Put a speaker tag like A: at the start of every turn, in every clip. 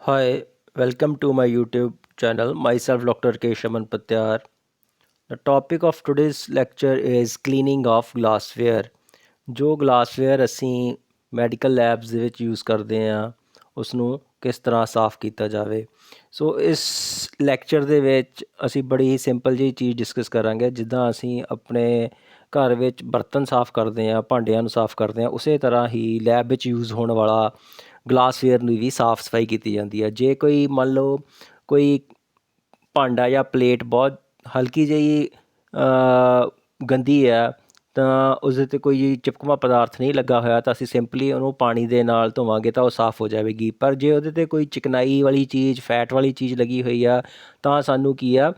A: Hi, welcome to my YouTube channel. Myself, Dr. K. Shaman Patyar. The topic of today's lecture is cleaning of glassware. ਜੋ glassware ਅਸੀਂ medical labs ਦੇ ਵਿੱਚ use ਕਰਦੇ ਹਾਂ ਉਸ ਨੂੰ ਕਿਸ ਤਰ੍ਹਾਂ ਸਾਫ਼ ਕੀਤਾ ਜਾਵੇ। ਸੋ ਇਸ ਲੈਕਚਰ ਦੇ ਵਿੱਚ ਅਸੀਂ ਬੜੀ ਹੀ ਸਿੰਪਲ ਜਿਹੀ ਚੀਜ਼ ਡਿਸਕਸ ਕਰਾਂਗੇ। ਜਿੱਦਾਂ ਅਸੀਂ ਆਪਣੇ ਘਰ ਵਿੱਚ ਬਰਤਨ ਸਾਫ਼ ਕਰਦੇ ਹਾਂ, ਭਾਂਡਿਆਂ ਨੂੰ ਸਾਫ਼ ਕਰਦੇ ਹਾਂ, ਉਸੇ ਤਰ੍ਹਾਂ ਹੀ ਲੈਬ ਵਿੱਚ ਯੂਜ਼ ਹੋਣ ਵਾਲਾ ਗਲਾਸਵੇਅਰ ਨੂੰ ਵੀ ਸਾਫ਼ ਸਫਾਈ ਕੀਤੀ ਜਾਂਦੀ ਹੈ। ਜੇ ਕੋਈ ਮੰਨ ਲਓ ਕੋਈ ਭਾਂਡਾ ਜਾਂ ਪਲੇਟ ਬਹੁਤ ਹਲਕੀ ਜਿਹੀ ਗੰਦੀ ਹੈ ਤਾਂ ਉਸਦੇ 'ਤੇ ਕੋਈ ਚਿਪਕਵਾਂ ਪਦਾਰਥ ਨਹੀਂ ਲੱਗਾ ਹੋਇਆ ਤਾਂ ਅਸੀਂ ਸਿੰਪਲੀ ਉਹਨੂੰ ਪਾਣੀ ਦੇ ਨਾਲ ਧੋਵਾਂਗੇ ਤਾਂ ਉਹ ਸਾਫ਼ ਹੋ ਜਾਵੇਗੀ। ਪਰ ਜੇ ਉਹਦੇ 'ਤੇ ਕੋਈ ਚਿਕਨਾਈ ਵਾਲੀ ਚੀਜ਼, ਫੈਟ ਵਾਲੀ ਚੀਜ਼ ਲੱਗੀ ਹੋਈ ਆ ਤਾਂ ਸਾਨੂੰ ਕੀ ਆ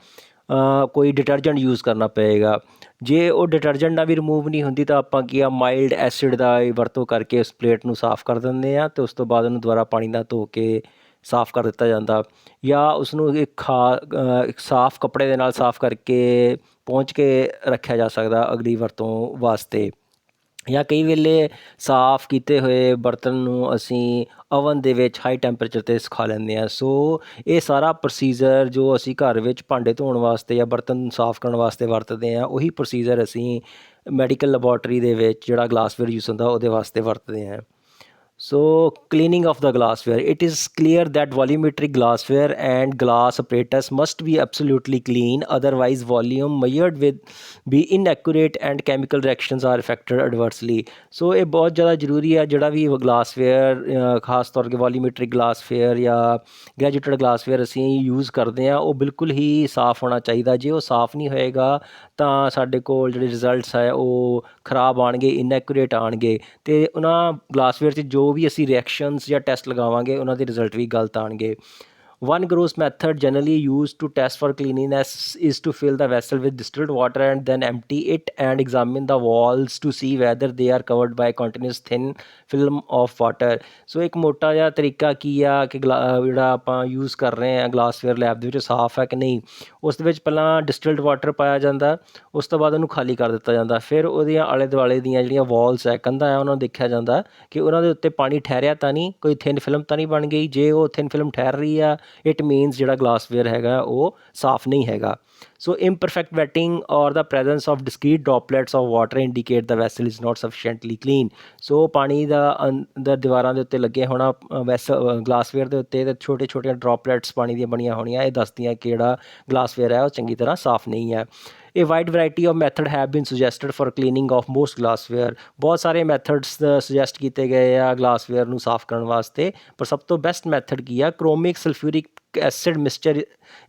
A: ਕੋਈ ਡਿਟਰਜੈਂਟ ਯੂਜ਼ ਕਰਨਾ ਪਏਗਾ। ਜੇ ਉਹ ਡਿਟਰਜੈਂਟ ਨਾਲ ਵੀ ਰਿਮੂਵ ਨਹੀਂ ਹੁੰਦੀ ਤਾਂ ਆਪਾਂ ਕੀ ਆ ਮਾਈਲਡ ਐਸਿਡ ਦਾ ਵਰਤੋਂ ਕਰਕੇ ਉਸ ਪਲੇਟ ਨੂੰ ਸਾਫ਼ ਕਰ ਦਿੰਦੇ ਹਾਂ ਅਤੇ ਉਸ ਤੋਂ ਬਾਅਦ ਉਹਨੂੰ ਦੁਬਾਰਾ ਪਾਣੀ ਨਾਲ ਧੋ ਕੇ ਸਾਫ਼ ਕਰ ਦਿੱਤਾ ਜਾਂਦਾ ਜਾਂ ਉਸਨੂੰ ਇੱਕ ਸਾਫ਼ ਕੱਪੜੇ ਦੇ ਨਾਲ ਸਾਫ਼ ਕਰਕੇ ਪਹੁੰਚ ਕੇ ਰੱਖਿਆ ਜਾ ਸਕਦਾ ਅਗਲੀ ਵਰਤੋਂ ਵਾਸਤੇ। ਜਾਂ ਕਈ ਵੇਲੇ ਸਾਫ਼ ਕੀਤੇ ਹੋਏ ਬਰਤਨ ਨੂੰ ਅਸੀਂ ਓਵਨ ਦੇ ਵਿੱਚ ਹਾਈ ਟੈਂਪਰੇਚਰ 'ਤੇ ਸੁਕਾ ਲੈਂਦੇ ਹਾਂ। ਸੋ ਇਹ ਸਾਰਾ ਪ੍ਰੋਸੀਜਰ ਜੋ ਅਸੀਂ ਘਰ ਵਿੱਚ ਭਾਂਡੇ ਧੋਣ ਵਾਸਤੇ ਜਾਂ ਬਰਤਨ ਸਾਫ਼ ਕਰਨ ਵਾਸਤੇ ਵਰਤਦੇ ਹਾਂ ਉਹੀ ਪ੍ਰੋਸੀਜਰ ਅਸੀਂ ਮੈਡੀਕਲ ਲੈਬੋਰਟਰੀ ਦੇ ਵਿੱਚ ਜਿਹੜਾ ਗਲਾਸਵੇਅਰ ਯੂਜ਼ ਹੁੰਦਾ ਉਹਦੇ ਵਾਸਤੇ ਵਰਤਦੇ ਹਾਂ। So, cleaning of the glassware. It is clear that volumetric glassware and glass apparatus must be absolutely clean, otherwise volume measured with be inaccurate and chemical reactions are affected adversely. So, ਇਹ ਬਹੁਤ ਜ਼ਿਆਦਾ ਜ਼ਰੂਰੀ ਹੈ ਜਿਹੜਾ ਵੀ glassware ਖਾਸ ਤੌਰ 'ਤੇ ਵੋਲੀਮੈਟ੍ਰਿਕ glassware ਜਾਂ ਗੈਜੂਟਡ ਗਲਾਸਵੇਅਰ ਅਸੀਂ ਯੂਜ਼ ਕਰਦੇ ਹਾਂ ਉਹ ਬਿਲਕੁਲ ਹੀ ਸਾਫ਼ ਹੋਣਾ ਚਾਹੀਦਾ। ਜੇ ਉਹ ਸਾਫ਼ ਨਹੀਂ ਹੋਏਗਾ ਤਾਂ ਸਾਡੇ ਕੋਲ ਜਿਹੜੇ ਰਿਜ਼ਲਟਸ ਹੈ ਉਹ ਖਰਾਬ ਆਉਣਗੇ, ਇਨਐਕੂਰੇਟ ਆਉਣਗੇ ਅਤੇ ਉਹਨਾਂ ਗਲਾਸਵੇਅਰ 'ਚ ਜੋ ਵੀ ਅਸੀਂ ਰਿਐਕਸ਼ਨਸ ਜਾਂ ਟੈਸਟ ਲਗਾਵਾਂਗੇ ਉਹਨਾਂ ਦੇ ਰਿਜ਼ਲਟ ਵੀ ਗਲਤ ਆਉਣਗੇ। One gross method generally used to test for cleanliness is to fill the vessel with distilled water and then empty it and examine the walls to see whether they are covered by continuous thin film of water. ਸੋ ਇੱਕ ਮੋਟਾ ਜਿਹਾ ਤਰੀਕਾ ਕੀ ਆ ਕਿ ਜਿਹੜਾ ਆਪਾਂ use ਕਰ ਰਹੇ ਹਾਂ ਗਲਾਸਵੇਅਰ ਲੈਬ ਦੇ ਵਿੱਚ ਸਾਫ਼ ਹੈ ਕਿ ਨਹੀਂ। ਉਸ ਦੇ ਵਿੱਚ ਪਹਿਲਾਂ ਡਿਸਟਿਲਡ ਵਾਟਰ ਪਾਇਆ ਜਾਂਦਾ, ਉਸ ਤੋਂ ਬਾਅਦ ਉਹਨੂੰ ਖਾਲੀ ਕਰ ਦਿੱਤਾ ਜਾਂਦਾ। ਫਿਰ ਉਹਦੀਆਂ ਆਲੇ ਦੁਆਲੇ ਦੀਆਂ ਜਿਹੜੀਆਂ ਵਾਲਸ ਹੈ, ਕੰਧਾਂ ਹੈ, ਉਹਨਾਂ ਨੂੰ ਦੇਖਿਆ ਜਾਂਦਾ ਕਿ ਉਹਨਾਂ ਦੇ ਉੱਤੇ ਪਾਣੀ ਠਹਿਰਿਆ ਤਾਂ ਨਹੀਂ, ਕੋਈ ਥਿਨ ਫਿਲਮ ਤਾਂ ਨਹੀਂ ਬਣ ਗਈ। ਜੇ ਉਹ ਥਿਨ ਫਿਲਮ ਠਹਿਰ ਰਹੀ ਆ ਇਟ ਮੀਨਸ ਜਿਹੜਾ ਗਲਾਸਵੇਅਰ ਹੈਗਾ ਉਹ ਸਾਫ਼ ਨਹੀਂ ਹੈਗਾ। ਸੋ imperfect wetting or the presence of discrete droplets of water indicate the vessel is not sufficiently clean. ਸੋ ਪਾਣੀ ਦਾ ਅੰਦਰ ਦੀਵਾਰਾਂ ਦੇ ਉੱਤੇ ਲੱਗੇ ਹੋਣਾ ਗਲਾਸਵੇਅਰ ਦੇ ਉੱਤੇ ਅਤੇ ਛੋਟੇ ਛੋਟੀਆਂ ਡ੍ਰੌਪਲੇਟਸ ਪਾਣੀ ਦੀਆਂ ਬਣੀਆਂ ਹੋਣੀਆਂ ਇਹ ਦੱਸਦੀਆਂ ਕਿ ਜਿਹੜਾ ਗਲਾਸਵੇਅਰ ਹੈ ਉਹ ਚੰਗੀ ਤਰ੍ਹਾਂ ਸਾਫ਼ ਨਹੀਂ ਹੈ। A wide variety of method have been suggested for cleaning of most glassware. ਬਹੁਤ ਸਾਰੇ ਮੈਥਡਸ ਸੁਜੈਸਟ ਕੀਤੇ ਗਏ ਆ ਗਲਾਸਵੇਅਰ ਨੂੰ ਸਾਫ਼ ਕਰਨ ਵਾਸਤੇ, ਪਰ ਸਭ ਤੋਂ ਬੈਸਟ ਮੈਥਡ ਕੀ ਆ chromic sulphuric acid mixture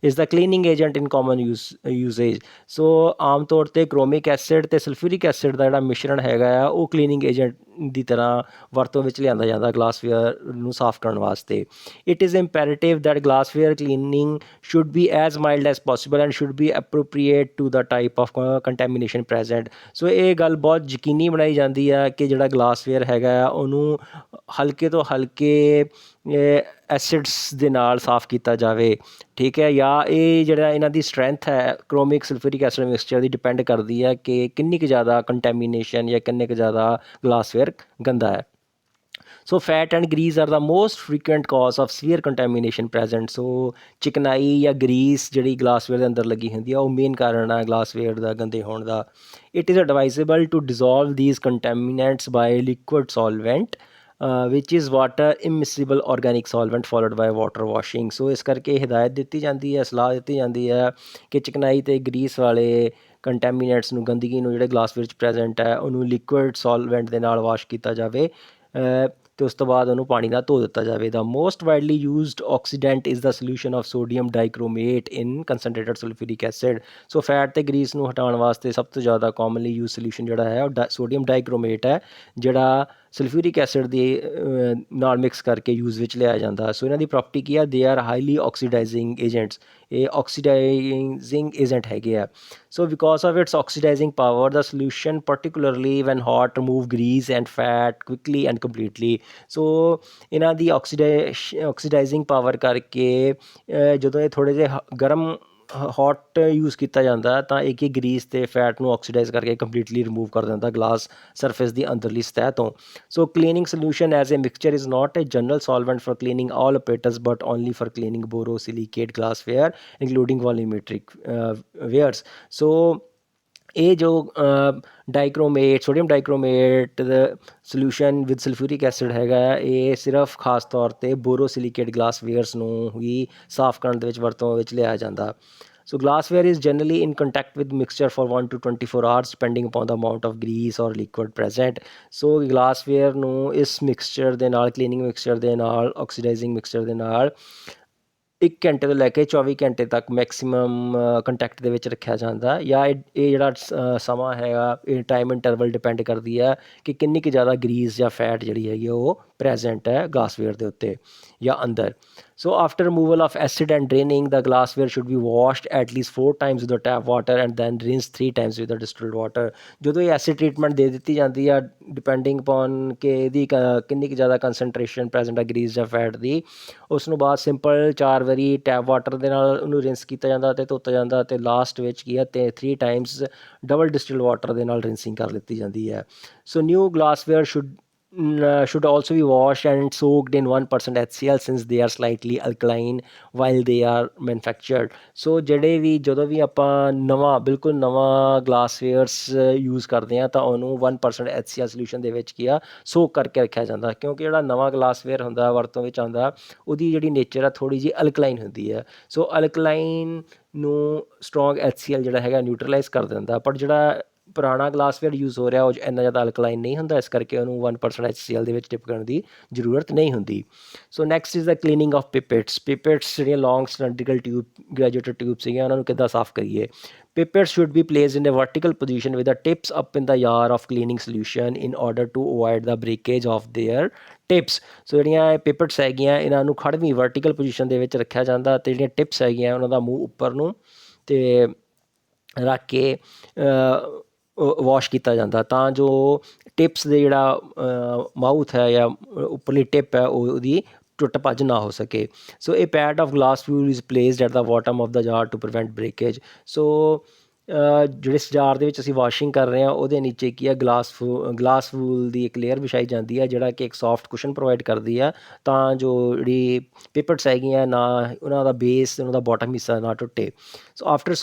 A: is the cleaning agent in common usage. So ਆਮ ਤੌਰ 'ਤੇ ਕ੍ਰੋਮਿਕ ਐਸਿਡ ਅਤੇ ਸਲਫਿਊਰਿਕ ਐਸਿਡ ਦਾ ਜਿਹੜਾ ਮਿਸ਼ਰਣ ਹੈਗਾ ਆ ਉਹ ਕਲੀਨਿੰਗ ਏਜੰਟ ਦੀ ਤਰ੍ਹਾਂ ਵਰਤੋਂ ਵਿੱਚ ਲਿਆਂਦਾ ਜਾਂਦਾ ਗਲਾਸਵੇਅਰ ਨੂੰ ਸਾਫ਼ ਕਰਨ ਵਾਸਤੇ। It is imperative that glassware cleaning should be as mild as possible and should be appropriate to the type of contamination present. So ਇਹ ਗੱਲ ਬਹੁਤ ਯਕੀਨੀ ਬਣਾਈ ਜਾਂਦੀ ਆ ਕਿ ਜਿਹੜਾ ਗਲਾਸਵੇਅਰ ਹੈਗਾ ਆ ਉਹਨੂੰ ਹਲਕੇ ਤੋਂ ਹਲਕੇ ਐਸਿਡਸ ਦੇ ਨਾਲ ਸਾਫ਼ ਕੀਤਾ ਜਾਵੇ, ਠੀਕ ਹੈ। ਜਾਂ ਇਹ ਜਿਹੜਾ ਇਹਨਾਂ ਦੀ ਸਟਰੈਂਥ ਹੈ ਕ੍ਰੋਮਿਕ ਸਲਫਿਊਰਿਕ ਐਸਿਡ ਮਿਕਸਚਰ ਦੀ ਡਿਪੈਂਡ ਕਰਦੀ ਹੈ ਕਿ ਕਿੰਨੀ ਕੁ ਜ਼ਿਆਦਾ ਕੰਟੈਮੀਨੇਸ਼ਨ ਜਾਂ ਕਿੰਨੇ ਕੁ ਜ਼ਿਆਦਾ ਗਲਾਸਵੇਅਰ ਗੰਦਾ ਹੈ। So fat and grease are the most frequent cause of severe contamination present. So ਚਿਕਨਾਈ ਜਾਂ ਗਰੀਸ ਜਿਹੜੀ ਗਲਾਸਵੇਅਰ ਦੇ ਅੰਦਰ ਲੱਗੀ ਹੁੰਦੀ ਆ ਉਹ ਮੇਨ ਕਾਰਨ ਆ ਗਲਾਸਵੇਅਰ ਦਾ ਗੰਦੇ ਹੋਣ ਦਾ। It is advisable to dissolve these contaminants by liquid solvent which is water immiscible organic solvent followed by water washing. So ਇਸ ਕਰਕੇ ਹਦਾਇਤ ਦਿੱਤੀ ਜਾਂਦੀ ਹੈ, ਸਲਾਹ ਦਿੱਤੀ ਜਾਂਦੀ ਹੈ ਕਿ ਚਿਕਨਾਈ ਅਤੇ ਗਰੀਸ ਵਾਲੇ ਕੰਟੈਮੀਨੈਂਟਸ ਨੂੰ, ਗੰਦਗੀ ਨੂੰ ਜਿਹੜੇ ਗਲਾਸਵੇਅਰ 'ਚ ਪ੍ਰੈਜੈਂਟ ਹੈ ਉਹਨੂੰ ਲਿਕੁਇਡ ਸੋਲਵੈਂਟ ਦੇ ਨਾਲ ਵਾਸ਼ ਕੀਤਾ ਜਾਵੇ ਅਤੇ ਉਸ ਤੋਂ ਬਾਅਦ ਉਹਨੂੰ ਪਾਣੀ ਨਾਲ ਧੋ ਦਿੱਤਾ ਜਾਵੇ। The most widely used oxidant is the solution of sodium dichromate in concentrated sulphuric acid. So fat ਅਤੇ ਗਰੀਸ ਨੂੰ ਹਟਾਉਣ ਵਾਸਤੇ ਸਭ ਤੋਂ ਜ਼ਿਆਦਾ ਕਾਮਨਲੀ ਯੂਜ਼ ਸੋਲਿਊਸ਼ਨ ਜਿਹੜਾ ਹੈ ਉਹ ਸੋਡੀਅਮ ਡਾਈਕ੍ਰੋਮੇਟ ਹੈ, ਜਿਹੜਾ ਸਲਫਿਊਰਿਕ ਐਸਿਡ ਦੀ ਨਾਲ ਮਿਕਸ ਕਰਕੇ ਯੂਜ਼ ਵਿੱਚ ਲਿਆਇਆ ਜਾਂਦਾ। ਸੋ ਇਹਨਾਂ ਦੀ ਪ੍ਰੋਪਰਟੀ ਕੀ ਆ, ਦੇ ਆਰ ਹਾਈਲੀ ਆਕਸੀਡਾਈਜ਼ਿੰਗ ਏਜੰਟਸ, ਇਹ ਆਕਸੀਡਾਈਜ਼ਿੰਗ ਏਜੰਟ ਹੈਗੇ ਆ। So because of its oxidising power the solution particularly when hot remove grease and fat quickly and completely. So ਇਹਨਾਂ ਦੀ ਆਕਸੀਡਾਈਜ਼ਿੰਗ ਪਾਵਰ ਕਰਕੇ ਜਦੋਂ ਇਹ ਥੋੜ੍ਹੇ ਜਿਹੇ ਗਰਮ ਹੌਟ ਯੂਜ਼ ਕੀਤਾ ਜਾਂਦਾ ਤਾਂ ਇਹ ਕੀ ਗਰੀਸ ਅਤੇ ਫੈਟ ਨੂੰ ਆਕਸੀਡਾਈਜ਼ ਕਰਕੇ ਕੰਪਲੀਟਲੀ ਰਿਮੂਵ ਕਰ ਦਿੰਦਾ ਗਲਾਸ ਸਰਫੇਸ ਦੀ ਅੰਦਰਲੀ ਸਤਹ ਤੋਂ। So cleaning solution as a mixture is not a general solvent for cleaning all apparatus but only for cleaning borosilicate glassware including volumetric wares। ਸੋ ਇਹ ਜੋ ਡਾਈਕ੍ਰੋਮੇਟ sodium ਡਾਈਕ੍ਰੋਮੇਟ solution with sulphuric acid ਹੈਗਾ, ਇਹ ਸਿਰਫ ਖਾਸ ਤੌਰ 'ਤੇ ਬੋਰੋਸਿਲੀਕੇਟ ਗਲਾਸਵੇਅਰਸ ਨੂੰ ਹੀ ਸਾਫ਼ ਕਰਨ ਦੇ ਵਿੱਚ ਵਰਤੋਂ ਵਿੱਚ ਲਿਆ ਜਾਂਦਾ। So glassware is generally in contact with mixture for 1 to 24 hours depending upon the amount of grease or liquid present. So glassware ਨੂੰ ਇਸ ਮਿਕਸਚਰ ਦੇ ਨਾਲ, ਕਲੀਨਿੰਗ ਮਿਕਸਚਰ ਦੇ ਨਾਲ, ਆਕਸੀਡਾਈਜ਼ਿੰਗ ਮਿਕਸਚਰ ਦੇ ਨਾਲ 1 ਘੰਟੇ ਤੋਂ ਲੈ ਕੇ 24 ਘੰਟੇ ਤੱਕ ਮੈਕਸੀਮਮ ਕੰਟੈਕਟ ਦੇ ਵਿੱਚ ਰੱਖਿਆ ਜਾਂਦਾ। ਜਾਂ ਇਹ ਜਿਹੜਾ ਸਮਾਂ ਹੈਗਾ, ਇਹ ਟਾਈਮ ਇੰਟਰਵਲ ਡਿਪੈਂਡ ਕਰਦੀ ਹੈ ਕਿ ਕਿੰਨੀ ਕੁ ਜ਼ਿਆਦਾ ਗਰੀਸ ਜਾਂ ਫੈਟ ਜਿਹੜੀ ਹੈਗੀ ਉਹ ਪ੍ਰੈਜੈਂਟ ਹੈ ਗਲਾਸਵੇਅਰ ਦੇ ਉੱਤੇ ਜਾਂ ਅੰਦਰ। So after removal of acid and draining the glassware should be washed at least 4 times with tap water and then rinse 3 times with distilled water. ਜਦੋਂ ਇਹ ਐਸਿਡ ਟਰੀਟਮੈਂਟ ਦੇ ਦਿੱਤੀ ਜਾਂਦੀ ਆ ਡਿਪੈਂਡਿੰਗ ਅਪੋਨ ਕਿ ਇਹਦੀ ਕਿੰਨੀ ਕੁ ਜ਼ਿਆਦਾ ਕੰਸਨਟ੍ਰੇਸ਼ਨ ਪ੍ਰੈਜੈਂਟ ਆ ਗਰੀਸ ਜਾਂ ਫੈਟ ਦੀ, ਉਸ ਨੂੰ ਬਾਅਦ ਸਿੰਪਲ 4 ਵਾਰੀ ਟੈਪ ਵਾਟਰ ਦੇ ਨਾਲ ਉਹਨੂੰ ਰਿੰਸ ਕੀਤਾ ਜਾਂਦਾ ਅਤੇ ਧੋਤਾ ਜਾਂਦਾ, ਅਤੇ ਲਾਸਟ ਵਿੱਚ ਕੀ ਹੈ ਅਤੇ 3 times ਡਬਲ ਡਿਸਟਿਲਡ ਵਾਟਰ ਦੇ ਨਾਲ ਰਿੰਸਿੰਗ ਕਰ ਲਿੱਤੀ ਜਾਂਦੀ ਹੈ। ਸੋ new glassware should also be washed and soaked in 1% HCl since they are slightly alkaline while they are manufactured। ਸੋ ਜਦੋਂ ਵੀ ਆਪਾਂ ਬਿਲਕੁਲ ਨਵਾਂ ਗਲਾਸਵੇਅਰਸ ਯੂਜ਼ ਕਰਦੇ ਹਾਂ ਤਾਂ ਉਹਨੂੰ 1% HCl ਸੋਲਿਊਸ਼ਨ ਦੇ ਵਿੱਚ ਕੀ ਆ ਸੋਕ ਕਰਕੇ ਰੱਖਿਆ ਜਾਂਦਾ, ਕਿਉਂਕਿ ਜਿਹੜਾ ਨਵਾਂ ਗਲਾਸਵੇਅਰ ਹੁੰਦਾ ਵਰਤੋਂ ਵਿੱਚ ਆਉਂਦਾ ਉਹਦੀ ਜਿਹੜੀ ਨੇਚਰ ਆ ਥੋੜ੍ਹੀ ਜਿਹੀ ਅਲਕਲਾਈਨ ਹੁੰਦੀ ਹੈ। ਸੋ ਅਲਕਲਾਈਨ ਨੂੰ ਸਟਰੋਂਗ HCl ਜਿਹੜਾ ਹੈਗਾ ਨਿਊਟਰਲਾਈਜ਼ ਕਰ ਦਿੰਦਾ, ਪਰ ਜਿਹੜਾ ਪੁਰਾਣਾ ਗਲਾਸਵੇਅਰ ਯੂਜ਼ ਹੋ ਰਿਹਾ ਉਹ 'ਚ ਇੰਨਾ ਜ਼ਿਆਦਾ ਅਲਕਲਾਈਨ ਨਹੀਂ ਹੁੰਦਾ, ਇਸ ਕਰਕੇ ਉਹਨੂੰ 1% HCl ਦੇ ਵਿੱਚ ਡਿਪ ਕਰਨ ਦੀ ਜ਼ਰੂਰਤ ਨਹੀਂ ਹੁੰਦੀ। So next is the cleaning of pipettes. Pipettes ਜਿਹੜੀਆਂ ਲੌਂਗ ਸਿਲੰਡਰੀਕਲ ਟਿਊਬ, ਗ੍ਰੈਜੂਏਟਡ ਟਿਊਬ ਸੀਗੀਆਂ, ਉਹਨਾਂ ਨੂੰ ਕਿੱਦਾਂ ਸਾਫ਼ ਕਰੀਏ। Pipettes should be placed in a vertical position with the tips up in the jar of cleaning solution in order to avoid the breakage of their tips। ਸੋ ਜਿਹੜੀਆਂ ਪਿਪਟਸ ਹੈਗੀਆਂ ਇਹਨਾਂ ਨੂੰ ਖੜਵੀਂ ਵਰਟੀਕਲ ਪੋਜੀਸ਼ਨ ਦੇ ਵਿੱਚ ਰੱਖਿਆ ਜਾਂਦਾ, ਅਤੇ ਜਿਹੜੀਆਂ ਟਿਪਸ ਹੈਗੀਆਂ ਉਹਨਾਂ ਦਾ ਮੂੰਹ ਉੱਪਰ ਨੂੰ ਅਤੇ ਰੱਖ ਕੇ ਵਾਸ਼ ਕੀਤਾ ਜਾਂਦਾ, ਤਾਂ ਜੋ ਟਿਪਸ ਦੇ ਜਿਹੜਾ ਮਾਊਥ ਹੈ ਜਾਂ ਉੱਪਰਲੀ ਟਿਪ ਹੈ ਉਹਦੀ ਟੁੱਟ ਭੱਜ ਨਾ ਹੋ ਸਕੇ। ਸੋ ਇਹ pad of glass fuel is placed at the bottom of the jar to prevent breakage. So ਜਿਹੜੇ ਜਾਰ ਦੇ ਵਿੱਚ ਅਸੀਂ ਵਾਸ਼ਿੰਗ ਕਰ ਰਹੇ ਹਾਂ ਉਹਦੇ ਨੀਚੇ ਕੀ ਹੈ ਗਲਾਸ ਫੂਲ ਦੀ ਇੱਕ ਲੇਅਰ ਵਿਛਾਈ ਜਾਂਦੀ ਹੈ, ਜਿਹੜਾ ਕਿ ਇੱਕ ਸੌਫਟ ਕੁਸ਼ਨ ਪ੍ਰੋਵਾਈਡ ਕਰਦੀ ਆ, ਤਾਂ ਜੋ ਜਿਹੜੀ ਪਿਪਟਸ ਹੈਗੀਆਂ ਨਾ ਉਹਨਾਂ ਦਾ ਬੇਸ, ਉਹਨਾਂ ਦਾ ਬਾਟਮ ਹਿੱਸਾ ਨਾ ਟੁੱਟੇ। So after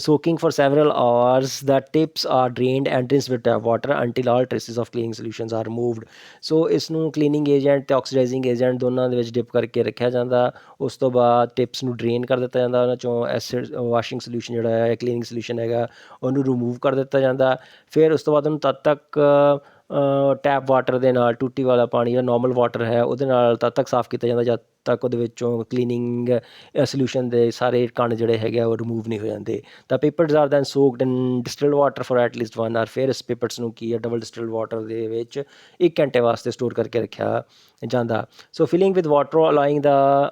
A: soaking for several hours the tips are drained and rinsed with tap water until all traces of cleaning solutions are removed। ਸੋ ਇਸ ਨੂੰ ਕਲੀਨਿੰਗ ਏਜੰਟ ਅਤੇ ਆਕਸੀਡਾਈਜ਼ਿੰਗ ਏਜੰਟ ਦੋਨਾਂ ਦੇ ਵਿੱਚ ਡਿਪ ਕਰਕੇ ਰੱਖਿਆ ਜਾਂਦਾ। ਉਸ ਤੋਂ ਬਾਅਦ ਟਿਪਸ ਨੂੰ ਡਰੇਨ ਕਰ ਦਿੱਤਾ ਜਾਂਦਾ, ਉਹਨਾਂ 'ਚੋਂ ਐਸਿਡ ਵਾਸ਼ਿੰਗ ਸੋਲਿਊਸ਼ਨ ਜਿਹੜਾ ਹੈ, ਕਲੀਨਿੰਗ ਸੋਲਿਊਸ਼ਨ ਹੈਗਾ, ਉਹਨੂੰ ਰਿਮੂਵ ਕਰ ਦਿੱਤਾ ਜਾਂਦਾ। ਫਿਰ ਉਸ ਤੋਂ ਬਾਅਦ ਉਹਨੂੰ ਤਦ ਤੱਕ ਟੈਪ ਵਾਟਰ ਦੇ ਨਾਲ, ਟੂਟੀ ਵਾਲਾ ਪਾਣੀ ਜਿਹੜਾ ਨੋਰਮਲ ਵਾਟਰ ਹੈ ਉਹਦੇ ਨਾਲ ਤਦ ਤੱਕ ਸਾਫ਼ ਕੀਤਾ ਜਾਂਦਾ ਜਦ ਤੱਕ ਉਹਦੇ ਵਿੱਚੋਂ ਕਲੀਨਿੰਗ ਸੋਲਿਊਸ਼ਨ ਦੇ ਸਾਰੇ ਕਣ ਜਿਹੜੇ ਹੈਗੇ ਆ ਉਹ ਰਿਮੂਵ ਨਹੀਂ ਹੋ ਜਾਂਦੇ। ਤਾਂ pipettes are then soaked in distilled water for at least 1 hour। ਫਿਰ ਇਸ ਪਿਪਟਸ ਨੂੰ ਕੀ ਹੈ ਡਬਲ ਡਿਸਟਿਲਡ ਵਾਟਰ ਦੇ ਵਿੱਚ 1 ਘੰਟੇ ਵਾਸਤੇ ਸਟੋਰ ਕਰਕੇ ਰੱਖਿਆ ਜਾਂਦਾ। So filling with water allowing the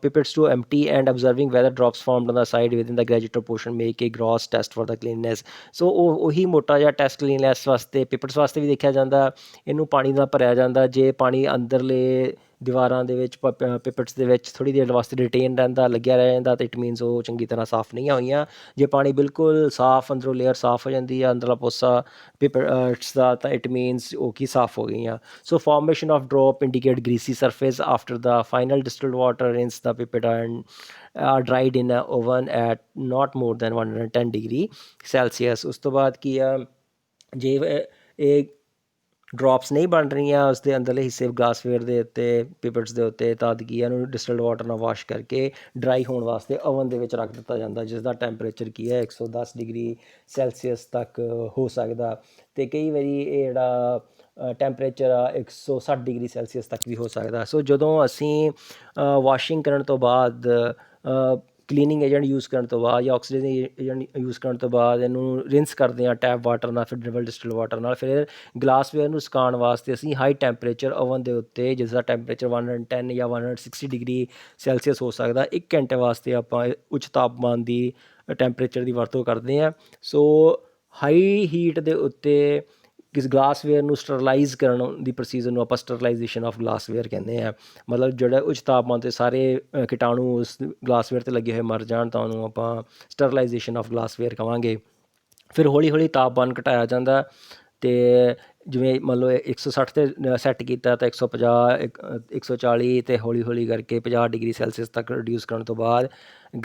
A: pipettes to empty and observing whether drops formed on the side within the graduated portion make a gross test for the cleanness. So ਉਹੀ ਮੋਟਾ ਜਿਹਾ ਟੈਸਟ ਕਲੀਨਨੈਸ ਵਾਸਤੇ ਪਿਪਟਸ ਵਾਸਤੇ ਵੀ ਦੇਖਿਆ ਜਾਂਦਾ। ਇਹਨੂੰ ਪਾਣੀ ਨਾਲ ਭਰਿਆ ਜਾਂਦਾ, ਜੇ ਪਾਣੀ ਅੰਦਰਲੇ ਦੀਵਾਰਾਂ ਦੇ ਵਿੱਚ ਪਿਪਟਸ ਦੇ ਵਿੱਚ ਥੋੜ੍ਹੀ ਦੇਰ ਵਾਸਤੇ ਰਿਟੇਨ ਰਹਿੰਦਾ, ਲੱਗਿਆ ਰਹਿ ਜਾਂਦਾ, ਤਾਂ ਇਟ ਮੀਨਸ ਉਹ ਚੰਗੀ ਤਰ੍ਹਾਂ ਸਾਫ਼ ਨਹੀਂ ਹੋਈਆਂ। ਜੇ ਪਾਣੀ ਬਿਲਕੁਲ ਸਾਫ਼, ਅੰਦਰੋਂ ਲੇਅਰ ਸਾਫ਼ ਹੋ ਜਾਂਦੀ ਆ ਅੰਦਰਲਾ ਪੋਸਾ ਪਿਪਟਸ ਦਾ, ਤਾਂ ਇਟ ਮੀਨਸ ਉਹ ਕੀ ਸਾਫ਼ ਹੋ ਗਈਆਂ। So formation of drop indicate greasy surface after the final distilled water rinse the pipette and are dried in a oven at not more than 110 degree Celsius। ਉਸ ਤੋਂ ਬਾਅਦ ਕੀ ਆ, ਜੇ ਇਹ ਡ੍ਰੌਪਸ ਨਹੀਂ ਬਣ ਰਹੀਆਂ ਉਸਦੇ ਅੰਦਰਲੇ ਹਿੱਸੇ ਗਲਾਸਵੇਅਰ ਦੇ ਉੱਤੇ, ਪਿਪਟਸ ਦੇ ਉੱਤੇ, ਤਦ ਕੀ ਆ ਇਹਨੂੰ ਡਿਸਟਿਲਡ ਵਾਟਰ ਨਾਲ ਵਾਸ਼ ਕਰਕੇ ਡਰਾਈ ਹੋਣ ਵਾਸਤੇ ਓਵਨ ਦੇ ਵਿੱਚ ਰੱਖ ਦਿੱਤਾ ਜਾਂਦਾ, ਜਿਸ ਦਾ ਟੈਂਪਰੇਚਰ ਕੀ ਹੈ 110 ਡਿਗਰੀ ਸੈਲਸੀਅਸ ਤੱਕ ਹੋ ਸਕਦਾ, ਅਤੇ ਕਈ ਵਾਰੀ ਇਹ ਜਿਹੜਾ ਟੈਂਪਰੇਚਰ ਆ 160 ਡਿਗਰੀ ਸੈਲਸੀਅਸ ਤੱਕ ਵੀ ਹੋ ਸਕਦਾ। ਸੋ ਜਦੋਂ ਅਸੀਂ ਵਾਸ਼ਿੰਗ ਕਰਨ ਤੋਂ ਬਾਅਦ, ਕਲੀਨਿੰਗ ਏਜੰਟ ਯੂਜ਼ ਕਰਨ ਤੋਂ ਬਾਅਦ ਜਾਂ ਆਕਸੀਡਾਈਜ਼ਿੰਗ ਏਜੰਟ ਯੂਜ਼ ਕਰਨ ਤੋਂ ਬਾਅਦ ਇਹਨੂੰ ਰਿੰਸ ਕਰਦੇ ਹਾਂ ਟੈਪ ਵਾਟਰ ਨਾਲ, ਫਿਰ ਡਬਲ ਡਿਸਟਿਲਡ ਵਾਟਰ ਨਾਲ, ਫਿਰ ਗਲਾਸਵੇਅਰ ਨੂੰ ਸੁਕਾਉਣ ਵਾਸਤੇ ਅਸੀਂ ਹਾਈ ਟੈਂਪਰੇਚਰ ਓਵਨ ਦੇ ਉੱਤੇ, ਜਿਸ ਦਾ ਟੈਂਪਰੇਚਰ 110 ਜਾਂ 160 ਡਿਗਰੀ ਸੈਲਸੀਅਸ ਹੋ ਸਕਦਾ, 1 ਘੰਟੇ ਵਾਸਤੇ ਆਪਾਂ ਉੱਚ ਤਾਪਮਾਨ ਦੀ ਟੈਂਪਰੇਚਰ ਦੀ ਵਰਤੋਂ ਕਰਦੇ ਹਾਂ। ਸੋ ਹਾਈ ਹੀਟ ਦੇ ਉੱਤੇ ਕਿਸ ਗਲਾਸਵੇਅਰ ਨੂੰ ਸਟਰਲਾਈਜ਼ ਕਰਨ ਦੀ ਪ੍ਰੋਸੀਜਰ ਨੂੰ ਆਪਾਂ ਸਟਰਲਾਈਜੇਸ਼ਨ ਆਫ ਗਲਾਸਵੇਅਰ ਕਹਿੰਦੇ ਹਾਂ। ਮਤਲਬ ਜਿਹੜਾ ਉੱਚ ਤਾਪਮਾਨ 'ਤੇ ਸਾਰੇ ਕੀਟਾਣੂ ਉਸ ਗਲਾਸਵੇਅਰ 'ਤੇ ਲੱਗੇ ਹੋਏ ਮਰ ਜਾਣ ਤਾਂ ਉਹਨੂੰ ਆਪਾਂ ਸਟਰਲਾਈਜੇਸ਼ਨ ਆਫ ਗਲਾਸਵੇਅਰ ਕਹਾਂਗੇ। ਫਿਰ ਹੌਲੀ ਹੌਲੀ ਤਾਪਮਾਨ ਘਟਾਇਆ ਜਾਂਦਾ ਅਤੇ ਜਿਵੇਂ ਮੰਨ ਲਓ 160 'ਤੇ ਸੈੱਟ ਕੀਤਾ ਤਾਂ 150 140 ਅਤੇ ਹੌਲੀ ਹੌਲੀ ਕਰਕੇ 50 ਡਿਗਰੀ ਸੈਲਸੀਅਸ ਤੱਕ ਰਿਡਿਊਸ ਕਰਨ ਤੋਂ ਬਾਅਦ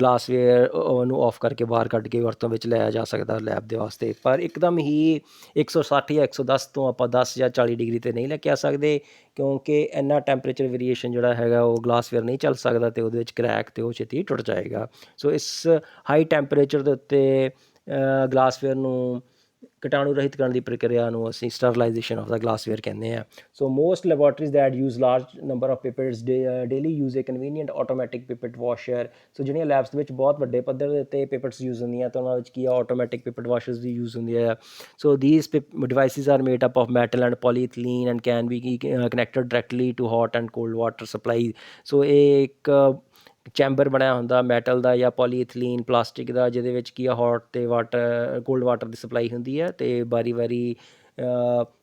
A: ਗਲਾਸਵੇਅਰ ਉਹਨੂੰ ਔਫ ਕਰਕੇ ਬਾਹਰ ਕੱਢ ਕੇ ਵਰਤੋਂ ਵਿੱਚ ਲਿਆ ਜਾ ਸਕਦਾ ਲੈਬ ਦੇ ਵਾਸਤੇ। ਪਰ ਇੱਕਦਮ ਹੀ 160 ਜਾਂ 110 ਤੋਂ ਆਪਾਂ 10 ਜਾਂ 40 ਡਿਗਰੀ 'ਤੇ ਨਹੀਂ ਲੈ ਕੇ ਆ ਸਕਦੇ, ਕਿਉਂਕਿ ਇੰਨਾ ਟੈਂਪਰੇਚਰ ਵੇਰੀਏਸ਼ਨ ਜਿਹੜਾ ਹੈਗਾ ਉਹ ਗਲਾਸਵੇਅਰ ਨਹੀਂ ਚੱਲ ਸਕਦਾ ਅਤੇ ਉਹਦੇ ਵਿੱਚ ਕਰੈਕ ਅਤੇ ਉਹ ਛੇਤੀ ਟੁੱਟ ਜਾਏਗਾ। ਸੋ ਇਸ ਹਾਈ ਟੈਂਪਰੇਚਰ ਦੇ ਉੱਤੇ ਗਲਾਸਵੇਅਰ ਨੂੰ ਕੀਟਾਣੂ ਰਹਿਤ ਕਰਨ ਦੀ ਪ੍ਰਕਿਰਿਆ ਨੂੰ ਅਸੀਂ ਸਟਰਲਾਈਜੇਸ਼ਨ ਆਫ ਦਾ ਗਲਾਸਵੇਅਰ ਕਹਿੰਦੇ ਹਾਂ। So most laboratories that use large number of pipettes daily use a convenient automatic pipette washer. So ਜਿਹੜੀਆਂ ਲੈਬਸ ਦੇ ਵਿੱਚ ਬਹੁਤ ਵੱਡੇ ਪੱਧਰ ਦੇ ਉੱਤੇ ਪਿਪਟਸ ਯੂਜ਼ ਹੁੰਦੀਆਂ ਤਾਂ ਉਹਨਾਂ ਵਿੱਚ ਕੀ ਆ ਆਟੋਮੈਟਿਕ ਪਿਪਟ ਵਾਸ਼ਰਸ ਦੀ ਯੂਜ਼ ਹੁੰਦੀ ਹੈ। So these devices are made up of metal and polythene and can be connected directly to hot and cold water supply. So ਇਹ ਇੱਕ ਚੈਂਬਰ ਬਣਿਆ ਹੁੰਦਾ ਮੈਟਲ ਦਾ ਜਾਂ ਪੋਲੀਥੀਨ ਪਲਾਸਟਿਕ ਦਾ, ਜਿਹਦੇ ਵਿੱਚ ਕੀ ਆ ਹੌਟ ਅਤੇ ਕੋਲਡ ਵਾਟਰ ਦੀ ਸਪਲਾਈ ਹੁੰਦੀ ਹੈ ਅਤੇ ਵਾਰੀ ਵਾਰੀ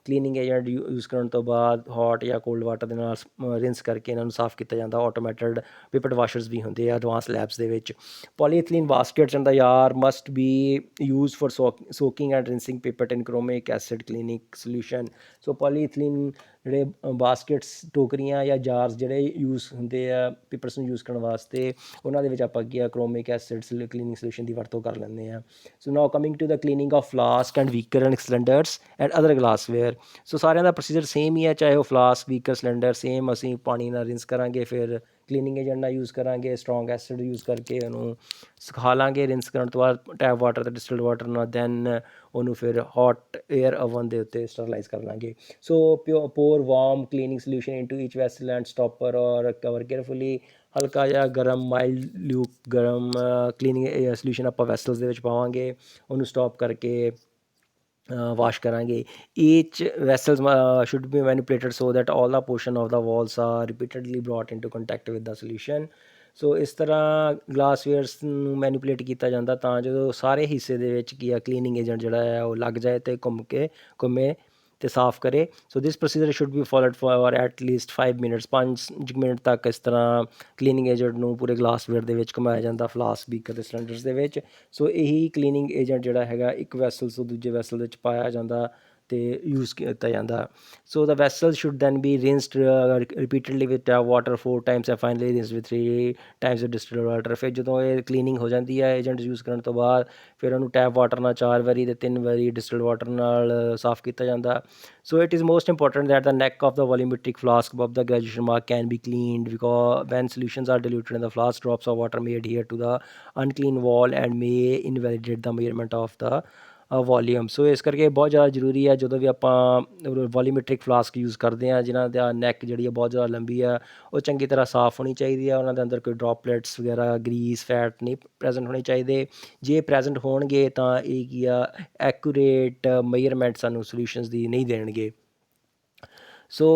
A: ਕਲੀਨਿੰਗ ਏਜੰਟ ਯੂਜ਼ ਕਰਨ ਤੋਂ ਬਾਅਦ ਹੌਟ ਜਾਂ ਕੋਲਡ ਵਾਟਰ ਦੇ ਨਾਲ ਰਿੰਸ ਕਰਕੇ ਇਹਨਾਂ ਨੂੰ ਸਾਫ਼ ਕੀਤਾ ਜਾਂਦਾ। ਆਟੋਮੈਟਡ ਪਿਪਟ ਵਾਸ਼ਰਸ ਵੀ ਹੁੰਦੇ ਆ ਐਡਵਾਂਸ ਲੈਬਸ ਦੇ ਵਿੱਚ। Polythene baskets and the jar must be use for soaking and rinsing pipette in chromic acid cleaning solution. So polythene ਜਿਹੜੇ ਬਾਸਕਟਸ ਟੋਕਰੀਆਂ ਜਾਂ ਜਾਰਸ ਜਿਹੜੇ ਯੂਜ਼ ਹੁੰਦੇ ਆ ਪਿਪਟਸ ਨੂੰ ਯੂਜ਼ ਕਰਨ ਵਾਸਤੇ, ਉਹਨਾਂ ਦੇ ਵਿੱਚ ਆਪਾਂ ਕੀ ਆ ਕ੍ਰੋਮਿਕ ਐਸਿਡ ਕਲੀਨਿੰਗ ਸੋਲਿਊਸ਼ਨ ਦੀ ਵਰਤੋਂ ਕਰ ਲੈਂਦੇ ਹਾਂ। So now coming to the cleaning of flask and beaker and cylinders and other glassware. So ਸਾਰਿਆਂ ਦਾ ਪ੍ਰੋਸੀਜਰ ਸੇਮ ਹੀ ਹੈ, ਚਾਹੇ ਉਹ ਫਲਾਸਕ ਵੀਕਰ ਸਿਲੰਡਰ ਸੇਮ ਅਸੀਂ ਪਾਣੀ ਨਾਲ ਰਿੰਸ ਕਰਾਂਗੇ, ਫਿਰ ਕਲੀਨਿੰਗ ਏਜੰਟ ਨਾਲ ਯੂਜ਼ ਕਰਾਂਗੇ, ਸਟਰੋਂਗ ਐਸਿਡ ਯੂਜ਼ ਕਰਕੇ ਉਹਨੂੰ ਸੁਖਾ ਲਾਂਗੇ ਰਿੰਸ ਕਰਨ ਤੋਂ ਬਾਅਦ ਟੈਪ ਵਾਟਰ ਅਤੇ ਡਿਸਟਿਲਡ ਵਾਟਰ ਨਾਲ, ਦੈਨ ਉਹਨੂੰ ਫਿਰ ਹੌਟ ਏਅਰ ਓਵਨ ਦੇ ਉੱਤੇ ਸਟਰਲਾਈਜ਼ ਕਰ ਲਾਂਗੇ। So pour warm cleaning solution into each vessel and stopper or cover carefully. ਹਲਕਾ ਜਿਹਾ ਗਰਮ ਮਾਈਲਡ ਲਿਊਕ ਗਰਮ ਕਲੀਨਿੰਗ ਸੋਲਿਊਸ਼ਨ ਆਪਾਂ ਵੈਸਲਸ ਦੇ ਵਿੱਚ ਪਾਵਾਂਗੇ, ਉਹਨੂੰ ਸਟੋਪ ਕਰਕੇ ਵਾਸ਼ ਕਰਾਂਗੇ। Each vessels should be manipulated so that all the portion of the walls are repeatedly brought into contact with the solution. So ਇਸ ਤਰ੍ਹਾਂ ਗਲਾਸਵੇਅਰਸ ਨੂੰ ਮੈਨੀਪੂਲੇਟ ਕੀਤਾ ਜਾਂਦਾ ਤਾਂ ਜਦੋਂ ਸਾਰੇ ਹਿੱਸੇ ਦੇ ਵਿੱਚ ਕੀ ਆ ਕਲੀਨਿੰਗ ਏਜੰਟ ਜਿਹੜਾ ਹੈ ਉਹ ਲੱਗ ਜਾਏ ਅਤੇ ਘੁੰਮੇ ਅਤੇ ਸਾਫ਼ ਕਰੇ। So this procedure should be followed for at least 5 minutes. 5 minute ਤੱਕ ਇਸ ਤਰ੍ਹਾਂ ਕਲੀਨਿੰਗ ਏਜੰਟ ਨੂੰ ਪੂਰੇ ਗਲਾਸਵੇਅਰ ਦੇ ਵਿੱਚ ਘੁਮਾਇਆ ਜਾਂਦਾ, ਫਲਾਸਕ ਬੀਕਰ ਅਤੇ ਸਿਲੰਡਰਸ ਦੇ ਵਿੱਚ। ਸੋ ਇਹੀ ਕਲੀਨਿੰਗ ਏਜੰਟ ਜਿਹੜਾ ਹੈਗਾ ਇੱਕ ਵੈਸਲ ਤੋਂ ਦੂਜੇ ਵੈਸਲ ਵਿੱਚ ਪਾਇਆ ਜਾਂਦਾ ਅਤੇ ਯੂਜ਼ ਕੀਤਾ ਜਾਂਦਾ। So the vessel should then be rinsed repeatedly with tap water 4 times and finally rinsed with 3 times with distilled water. ਫਿਰ ਜਦੋਂ ਇਹ ਕਲੀਨਿੰਗ ਹੋ ਜਾਂਦੀ ਹੈ ਏਜੰਟ ਯੂਜ਼ ਕਰਨ ਤੋਂ ਬਾਅਦ, ਫਿਰ ਉਹਨੂੰ ਟੈਪ ਵਾਟਰ ਨਾਲ 4 ਵਾਰੀ ਅਤੇ 3 ਵਾਰੀ ਡਿਸਟਿਲਡ ਵਾਟਰ ਨਾਲ ਸਾਫ਼ ਕੀਤਾ ਜਾਂਦਾ। So it is most important that the neck of the volumetric flask above the graduation mark can be cleaned, because when solutions are diluted in the flask, drops of water may adhere to the unclean wall and may invalidate the measurement of the volume. So ਇਸ ਕਰਕੇ ਬਹੁਤ ਜ਼ਿਆਦਾ ਜ਼ਰੂਰੀ ਹੈ ਜਦੋਂ ਵੀ ਆਪਾਂ ਵੋਲੀਮੈਟ੍ਰਿਕ flask use ਕਰਦੇ ਹਾਂ ਜਿਨ੍ਹਾਂ ਦਾ ਨੈਕ ਜਿਹੜੀ ਹੈ ਬਹੁਤ ਜ਼ਿਆਦਾ ਲੰਬੀ ਆ, ਉਹ ਚੰਗੀ ਤਰ੍ਹਾਂ ਸਾਫ਼ ਹੋਣੀ ਚਾਹੀਦੀ ਹੈ, ਉਹਨਾਂ ਦੇ ਅੰਦਰ ਕੋਈ ਡਰੋਪਲੇਟਸ ਵਗੈਰਾ ਗਰੀਸ ਫੈਟ ਨਹੀਂ ਪ੍ਰੈਜ਼ੈਂਟ ਹੋਣੇ ਚਾਹੀਦੇ। ਜੇ ਪ੍ਰੈਜ਼ੈਂਟ ਹੋਣਗੇ ਤਾਂ ਇਹ ਕੀ ਆ ਐਕੂਰੇਟ ਮੇਜਰਮੈਂਟ ਸਾਨੂੰ ਸੋਲਿਊਸ਼ਨਸ ਦੀ ਨਹੀਂ ਦੇਣਗੇ। ਸੋ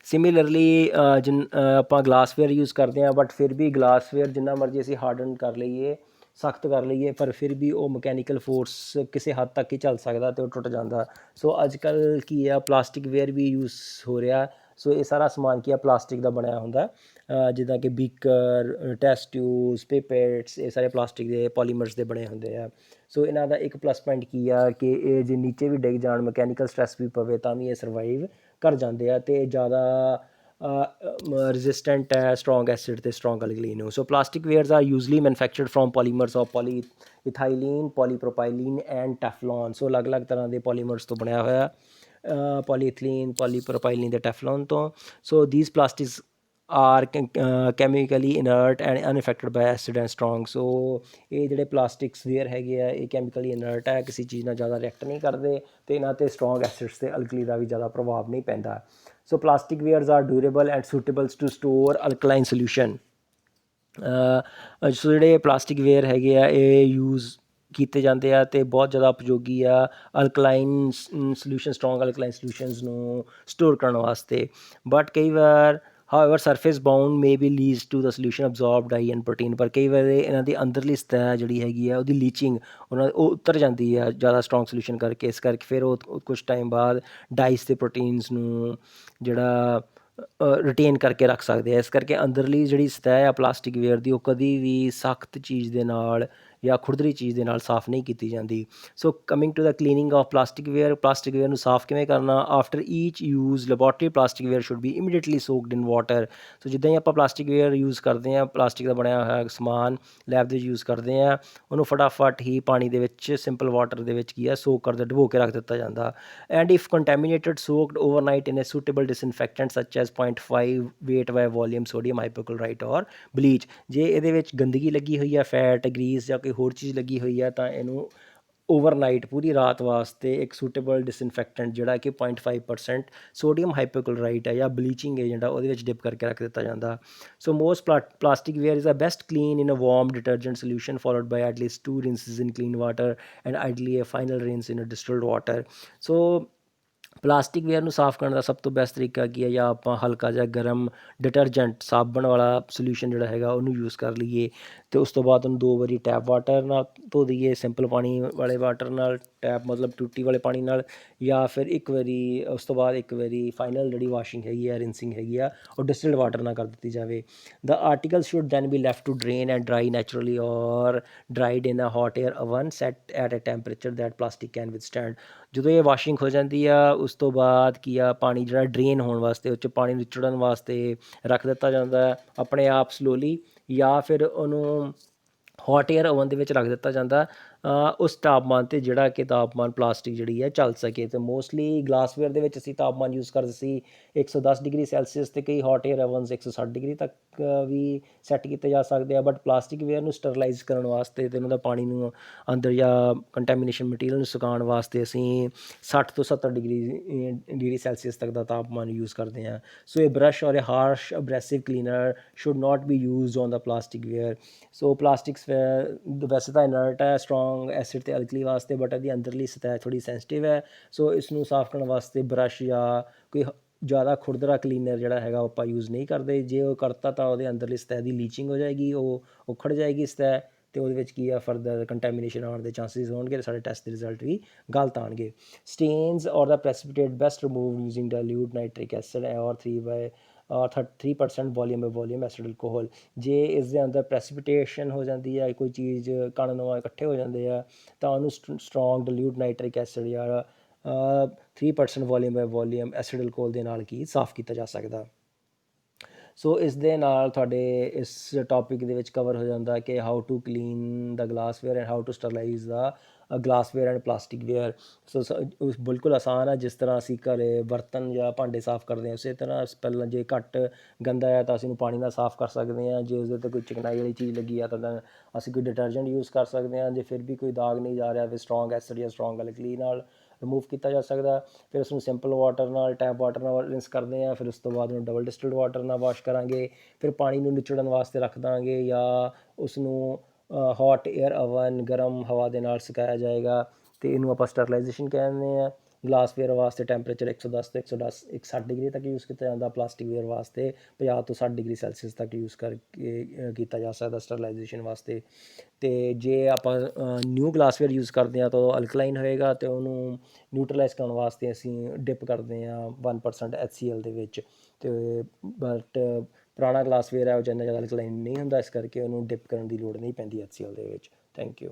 A: ਸਿਮਿਲਰਲੀ ਆਪਾਂ ਗਲਾਸਵੇਅਰ ਯੂਜ਼ ਕਰਦੇ ਹਾਂ, ਬਟ ਫਿਰ ਵੀ ਗਲਾਸਵੇਅਰ ਜਿੰਨਾ ਮਰਜ਼ੀ ਅਸੀਂ ਹਾਰਡਨ ਕਰ ਲਈਏ, ਸਖਤ ਕਰ ਲਈਏ, ਪਰ ਫਿਰ ਵੀ ਉਹ ਮਕੈਨੀਕਲ ਫੋਰਸ ਕਿਸੇ ਹੱਦ ਤੱਕ ਹੀ ਚੱਲ ਸਕਦਾ ਅਤੇ ਉਹ ਟੁੱਟ ਜਾਂਦਾ। ਸੋ ਅੱਜ ਕੱਲ੍ਹ ਕੀ ਆ ਪਲਾਸਟਿਕ ਵੇਅਰ ਵੀ ਯੂਜ਼ ਹੋ ਰਿਹਾ। ਸੋ ਇਹ ਸਾਰਾ ਸਮਾਨ ਕੀ ਆ ਪਲਾਸਟਿਕ ਦਾ ਬਣਿਆ ਹੁੰਦਾ, ਜਿੱਦਾਂ ਕਿ ਬੀਕਰ, ਟੈਸਟ ਟਿਊਬਸ, ਪਿਪੇਟਸ, ਇਹ ਸਾਰੇ ਪਲਾਸਟਿਕ ਦੇ ਪੋਲੀਮਰਸ ਦੇ ਬਣੇ ਹੁੰਦੇ ਆ। ਸੋ ਇਹਨਾਂ ਦਾ ਇੱਕ ਪਲੱਸ ਪੁਆਇੰਟ ਕੀ ਆ ਕਿ ਇਹ ਜੇ ਨੀਚੇ ਵੀ ਡਿੱਗ ਜਾਣ, ਮਕੈਨੀਕਲ ਸਟਰੈਸ ਵੀ ਪਵੇ, ਤਾਂ ਵੀ ਇਹ ਸਰਵਾਈਵ ਕਰ ਜਾਂਦੇ ਆ ਅਤੇ ਜ਼ਿਆਦਾ resistant ਹੈ ਸਟਰੋਂਗ ਐਸਿਡ ਅਤੇ ਸਟਰੋਂਗ ਅਲਕਲੀ ਨੂੰ। So plastic wares are usually manufactured from polymers of polyethylene, polypropylene and Teflon. So ਅਲੱਗ-ਅਲੱਗ ਤਰ੍ਹਾਂ ਦੇ ਪੋਲੀਮਰਸ ਤੋਂ ਬਣਿਆ ਹੋਇਆ, ਪੋਲੀਇਥਲੀਨ, ਪੋਲੀਪ੍ਰੋਪਾਈਲੀਨ ਅਤੇ ਟੈਫਲੋਨ ਤੋਂ। So these plastics are chemically inert and unaffected by acid and strong. So ਇਹ ਜਿਹੜੇ ਪਲਾਸਟਿਕਸ ਵੇਅਰ ਹੈਗੇ ਆ ਇਹ ਕੈਮੀਕਲੀ ਇਨਰਟ ਹੈ, ਕਿਸੇ ਚੀਜ਼ ਨਾਲ ਜ਼ਿਆਦਾ ਰਿਐਕਟ ਨਹੀਂ ਕਰਦੇ ਅਤੇ ਇਹਨਾਂ 'ਤੇ ਸਟਰੋਂਗ ਐਸਿਡਸ ਅਤੇ ਅਲਕਲੀ ਦਾ ਵੀ ਜ਼ਿਆਦਾ ਪ੍ਰਭਾਵ ਨਹੀਂ ਪੈਂਦਾ। So plastic wares are durable and suitables to store alkaline solution. So ਜਿਹੜੇ ਪਲਾਸਟਿਕ ਵੇਅਰ ਹੈਗੇ ਆ ਇਹ ਯੂਜ਼ ਕੀਤੇ ਜਾਂਦੇ ਆ ਅਤੇ ਬਹੁਤ ਜ਼ਿਆਦਾ ਉਪਯੋਗੀ ਆ alkaline solution, strong alkaline solutions ਨੂੰ ਸਟੋਰ ਕਰਨ ਵਾਸਤੇ। ਬਟ ਕਈ ਵਾਰ however surface bound may be leads to the solution absorb dye and protein, ਪਰ ਕਈ ਵਾਰ ਇਹਨਾਂ ਦੀ ਅੰਦਰਲੀ ਸਤਹ ਜਿਹੜੀ ਹੈਗੀ ਆ ਉਹਦੀ ਲੀਚਿੰਗ ਉਹ ਉਤਰ ਜਾਂਦੀ ਆ ਜ਼ਿਆਦਾ ਸਟਰੋਂਗ ਸੋਲਿਊਸ਼ਨ ਕਰਕੇ, ਇਸ ਕਰਕੇ ਫਿਰ ਉਹ ਕੁਛ ਟਾਈਮ ਬਾਅਦ ਡਾਈਸ ਅਤੇ ਪ੍ਰੋਟੀਨਸ ਨੂੰ ਜਿਹੜਾ ਰਿਟੇਨ ਕਰਕੇ ਰੱਖ ਸਕਦੇ ਆ। ਇਸ ਕਰਕੇ ਅੰਦਰਲੀ ਜਿਹੜੀ ਸਤਹ ਆ ਪਲਾਸਟਿਕ ਵੇਅਰ ਦੀ ਉਹ ਕਦੀ ਵੀ ਸਖਤ ਚੀਜ਼ ਦੇ ਨਾਲ ਜਾਂ ਖੁਰਦਰੀ ਚੀਜ਼ ਦੇ ਨਾਲ ਸਾਫ਼ ਨਹੀਂ ਕੀਤੀ ਜਾਂਦੀ। So coming to the cleaning of plastic ware ਨੂੰ ਸਾਫ਼ ਕਿਵੇਂ ਕਰਨਾ? After each use laboratory plastic ware should be immediately soaked in water. So ਜਿੱਦਾਂ ਹੀ ਆਪਾਂ ਪਲਾਸਟਿਕ ਵੇਅਰ ਯੂਜ਼ ਕਰਦੇ ਹਾਂ, ਪਲਾਸਟਿਕ ਦਾ ਬਣਿਆ ਹੋਇਆ ਸਮਾਨ ਲੈਬ ਦੇ ਵਿੱਚ ਯੂਜ਼ ਕਰਦੇ ਹਾਂ, ਉਹਨੂੰ ਫਟਾਫਟ ਹੀ ਪਾਣੀ ਦੇ ਵਿੱਚ ਸਿੰਪਲ ਵਾਟਰ ਦੇ ਵਿੱਚ ਕੀ ਹੈ ਸੋਕ ਕਰਦੇ, ਡੁਬੋ ਕੇ ਰੱਖ ਦਿੱਤਾ ਜਾਂਦਾ। And if contaminated soaked overnight in a suitable disinfectant such as 0.5 weight by volume sodium hypochlorite or bleach. ਜੇ ਇਹਦੇ ਵਿੱਚ ਗੰਦਗੀ ਲੱਗੀ ਹੋਈ ਹੈ, ਫੈਟ, ਗਰੀਸ ਜਾਂ ਕੋਈ ਹੋਰ ਚੀਜ਼ ਲੱਗੀ ਹੋਈ ਹੈ, ਤਾਂ ਇਹਨੂੰ ਓਵਰਨਾਈਟ ਪੂਰੀ ਰਾਤ ਵਾਸਤੇ ਇੱਕ ਸੂਟੇਬਲ ਡਿਸਇਨਫੈਕਟੈਂਟ ਜਿਹੜਾ ਕਿ 0.5% ਸੋਡੀਅਮ ਹਾਈਪੋਕਲੋਰਾਈਟ ਹੈ ਜਾਂ ਬਲੀਚਿੰਗ ਏਜੰਟ ਆ ਉਹਦੇ ਵਿੱਚ ਡਿਪ ਕਰਕੇ ਰੱਖ ਦਿੱਤਾ ਜਾਂਦਾ। So most plastic ware is a best clean in a warm detergent solution followed by at least 2 rinses in clean water and ideally a final rinse in a distilled water. So plastic ware ਨੂੰ ਸਾਫ਼ ਕਰਨ ਦਾ ਸਭ ਤੋਂ best ਤਰੀਕਾ ਕੀ ਹੈ? ਜਾਂ ਆਪਾਂ ਹਲਕਾ ਜਿਹਾ ਗਰਮ ਡਿਟਰਜੈਂਟ ਸਾਬਣ ਵਾਲਾ ਸੋਲਿਊਸ਼ਨ ਜਿਹੜਾ ਹੈਗਾ ਉਹਨੂੰ ਯੂਜ਼ ਕਰ ਲਈਏ, ਅਤੇ ਉਸ ਤੋਂ ਬਾਅਦ ਉਹਨੂੰ 2 ਵਾਰੀ ਟੈਪ ਵਾਟਰ ਨਾਲ ਧੋ ਦਈਏ, ਸਿੰਪਲ ਪਾਣੀ ਵਾਲੇ ਵਾਟਰ ਨਾਲ, ਟੈਪ ਮਤਲਬ ਟੂਟੀ ਵਾਲੇ ਪਾਣੀ ਨਾਲ, ਜਾਂ ਫਿਰ ਇੱਕ ਵਾਰੀ ਉਸ ਤੋਂ ਬਾਅਦ ਇੱਕ ਵਾਰੀ ਫਾਈਨਲ ਜਿਹੜੀ ਵਾਸ਼ਿੰਗ ਹੈਗੀ ਆ, ਰਿੰਸਿੰਗ ਹੈਗੀ ਆ, ਉਹ ਡਿਸਟਿਲਡ ਵਾਟਰ ਨਾਲ ਕਰ ਦਿੱਤੀ ਜਾਵੇ। The article should then be left to drain and dry naturally or dried in a hot air oven set at a temperature that plastic can withstand. ਜਦੋਂ ਇਹ ਵਾਸ਼ਿੰਗ ਹੋ ਜਾਂਦੀ ਆ, ਉਸ ਤੋਂ ਬਾਅਦ ਕੀ ਆ, ਪਾਣੀ ਜਿਹੜਾ ਡਰੇਨ ਹੋਣ ਵਾਸਤੇ, ਉਹ 'ਚ ਪਾਣੀ ਨਿਚੜਨ ਵਾਸਤੇ ਰੱਖ ਦਿੱਤਾ ਜਾਂਦਾ ਆਪਣੇ ਆਪ ਸਲੋਲੀ, ਜਾਂ ਫਿਰ ਉਹਨੂੰ ਹੌਟ ਏਅਰ ਓਵਨ ਦੇ ਵਿੱਚ ਰੱਖ ਦਿੱਤਾ ਜਾਂਦਾ ਉਸ ਤਾਪਮਾਨ 'ਤੇ ਜਿਹੜਾ ਕਿ ਤਾਪਮਾਨ ਪਲਾਸਟਿਕ ਜਿਹੜੀ ਹੈ ਚੱਲ ਸਕੇ। ਅਤੇ ਮੋਸਟਲੀ ਗਲਾਸਵੇਅਰ ਦੇ ਵਿੱਚ ਅਸੀਂ ਤਾਪਮਾਨ ਯੂਜ਼ ਕਰਦੇ ਸੀ 110 ਡਿਗਰੀ ਸੈਲਸੀਅਸ, ਅਤੇ ਕਈ ਹੌਟ ਏਅਰ ਓਵਨਸ 160 ਡਿਗਰੀ ਤੱਕ ਵੀ ਸੈੱਟ ਕੀਤੇ ਜਾ ਸਕਦੇ ਆ। ਬਟ ਪਲਾਸਟਿਕ ਵੇਅਰ ਨੂੰ ਸਟਰਲਾਈਜ਼ ਕਰਨ ਵਾਸਤੇ ਅਤੇ ਉਹਨਾਂ ਦਾ ਪਾਣੀ ਨੂੰ ਅੰਦਰ ਜਾਂ ਕੰਟੈਮੀਨੇਸ਼ਨ ਮਟੀਰੀਅਲ ਨੂੰ ਸੁਕਾਉਣ ਵਾਸਤੇ ਅਸੀਂ 60 ਤੋਂ 70 ਡਿਗਰੀ ਸੈਲਸੀਅਸ ਤੱਕ ਦਾ ਤਾਪਮਾਨ ਯੂਜ਼ ਕਰਦੇ ਹਾਂ। ਸੋ ਇਹ ਬਰਸ਼ ਔਰ ਇਹ harsh abrasive cleaner should not be used on the plastic ware. So plastics ਵੈਸੇ ਤਾਂ ਇਨਰਟ ਹੈ ਸਟਰੋਂਗ ਐਸਿਡ ਅਤੇ ਅਲਕਲੀ ਵਾਸਤੇ, ਬਟ ਇਹਦੀ ਅੰਦਰਲੀ ਸਤਹ ਥੋੜ੍ਹੀ ਸੈਂਸਿਟਿਵ ਹੈ। ਸੋ ਇਸ ਨੂੰ ਸਾਫ਼ ਕਰਨ ਵਾਸਤੇ ਬਰਸ਼ ਜਾਂ ਕੋਈ ਜ਼ਿਆਦਾ ਖੁਰਦਰਾ ਕਲੀਨਰ ਜਿਹੜਾ ਹੈਗਾ ਉਹ ਆਪਾਂ ਯੂਜ਼ ਨਹੀਂ ਕਰਦੇ। ਜੇ ਉਹ ਕਰਤਾ ਤਾਂ ਉਹਦੇ ਅੰਦਰਲੀ ਸਤਹ ਦੀ ਲੀਚਿੰਗ ਹੋ ਜਾਏਗੀ, ਉਹ ਉਖੜ ਜਾਏਗੀ ਸਤਹ, ਅਤੇ ਉਹਦੇ ਵਿੱਚ ਕੀ ਆ ਫਰਦਰ ਕੰਟੈਮੀਨੇਸ਼ਨ ਆਉਣ ਦੇ ਚਾਂਸਿਸ ਹੋਣਗੇ, ਅਤੇ ਸਾਡੇ ਟੈਸਟ ਦੇ ਰਿਜ਼ਲਟ ਵੀ ਗਲਤ ਆਉਣਗੇ। Stains or the precipitate best remove using dilute nitric acid or 3% volume acid alcohol. ਜੇ ਇਸ ਦੇ ਅੰਦਰ ਪ੍ਰੈਸੀਪੀਟੇਸ਼ਨ ਹੋ ਜਾਂਦੀ ਹੈ, ਕੋਈ ਚੀਜ਼ ਕਣ ਨਵਾਂ ਇਕੱਠੇ ਹੋ ਜਾਂਦੇ ਆ, ਤਾਂ ਉਹਨੂੰ ਸਟਰੋਂਗ ਡਿਲੂਟ ਨਾਈਟ੍ਰਿਕ ਐਸਿਡ ਜਾਂ 3% ਵੋਲੀਅਮ ਐਸਿਡ ਅਲਕੋਹਲ ਦੇ ਨਾਲ ਕੀ ਸਾਫ਼ ਕੀਤਾ ਜਾ ਸਕਦਾ। ਸੋ ਇਸ ਦੇ ਨਾਲ ਤੁਹਾਡੇ ਇਸ ਟੋਪਿਕ ਦੇ ਵਿੱਚ ਕਵਰ ਹੋ ਜਾਂਦਾ ਕਿ how to clean the glassware and how to sterilise the glassware and plastic ware. So ਬਿਲਕੁਲ ਆਸਾਨ ਹੈ। ਜਿਸ ਤਰ੍ਹਾਂ ਅਸੀਂ ਘਰ ਬਰਤਨ ਜਾਂ ਭਾਂਡੇ ਸਾਫ਼ ਕਰਦੇ ਹਾਂ, ਉਸੇ ਤਰ੍ਹਾਂ ਪਹਿਲਾਂ ਜੇ ਘੱਟ ਗੰਦਾ ਹੈ ਤਾਂ ਅਸੀਂ ਉਹਨੂੰ ਪਾਣੀ ਨਾਲ ਸਾਫ਼ ਕਰ ਸਕਦੇ ਹਾਂ। ਜੇ ਉਸਦੇ 'ਤੇ ਕੋਈ ਚਿਕਨਾਈ ਵਾਲੀ ਚੀਜ਼ ਲੱਗੀ ਆ ਤਾਂ ਅਸੀਂ ਕੋਈ ਡਿਟਰਜੈਂਟ ਯੂਜ਼ ਕਰ ਸਕਦੇ ਹਾਂ। ਜੇ ਫਿਰ ਵੀ ਕੋਈ ਦਾਗ ਨਹੀਂ ਜਾ ਰਿਹਾ, ਫਿਰ ਸਟਰੋਂਗ ਐਸਿਡ ਜਾਂ ਸਟਰੋਂਗ ਅਲਕਲੀ ਨਾਲ ਰਿਮੂਵ ਕੀਤਾ ਜਾ ਸਕਦਾ। ਫਿਰ ਉਸਨੂੰ ਸਿੰਪਲ ਵਾਟਰ ਨਾਲ, ਟੈਪ ਵਾਟਰ ਨਾਲ ਰਿੰਸ ਕਰਦੇ ਹਾਂ। ਫਿਰ ਉਸ ਤੋਂ ਬਾਅਦ ਉਹਨੂੰ ਡਬਲ ਡਿਸਟਿਲਡ ਵਾਟਰ ਨਾਲ ਵਾਸ਼ ਕਰਾਂਗੇ। ਫਿਰ ਪਾਣੀ ਨੂੰ ਨਿਚੋੜਨ ਵਾਸਤੇ ਰੱਖ ਦਾਂਗੇ, ਜਾਂ ਉਸਨੂੰ ਹੌਟ ਏਅਰ ਓਵਨ ਗਰਮ ਹਵਾ ਦੇ ਨਾਲ ਸੁਕਾਇਆ ਜਾਏਗਾ, ਅਤੇ ਇਹਨੂੰ ਆਪਾਂ ਸਟਰਲਾਈਜੇਸ਼ਨ ਕਹਿੰਦੇ ਹਾਂ। ਗਲਾਸਵੇਅਰ ਵਾਸਤੇ ਟੈਂਪਰੇਚਰ 110 ਤੋਂ 160 ਡਿਗਰੀ ਤੱਕ ਯੂਜ਼ ਕੀਤਾ ਜਾਂਦਾ। ਪਲਾਸਟਿਕ ਵੇਅਰ ਵਾਸਤੇ 50 ਤੋਂ 60 ਡਿਗਰੀ ਸੈਲਸੀਅਸ ਤੱਕ ਯੂਜ਼ ਕਰਕੇ ਕੀਤਾ ਜਾ ਸਕਦਾ ਸਟਰਲਾਈਜੇਸ਼ਨ ਵਾਸਤੇ। ਅਤੇ ਜੇ ਆਪਾਂ ਨਿਊ ਗਲਾਸਵੇਅਰ ਯੂਜ਼ ਕਰਦੇ ਹਾਂ ਤਾਂ ਉਹ ਅਲਕਲਾਈਨ ਹੋਏਗਾ, ਅਤੇ ਉਹਨੂੰ ਨਿਊਟਰਲਾਈਜ਼ ਕਰਨ ਵਾਸਤੇ ਅਸੀਂ ਡਿਪ ਕਰਦੇ ਹਾਂ 1% HCl ਦੇ ਵਿੱਚ। ਅਤੇ ਬਟ ਪੁਰਾਣਾ ਗਲਾਸਵੇਅਰ ਹੈ ਉਹ ਇੰਨਾ ਜ਼ਿਆਦਾ ਅਲਕਲਾਈਨ ਨਹੀਂ ਹੁੰਦਾ, ਇਸ ਕਰਕੇ ਉਹਨੂੰ ਡਿਪ ਕਰਨ ਦੀ ਲੋੜ ਨਹੀਂ ਪੈਂਦੀ HCl ਦੇ ਵਿੱਚ। Thank you.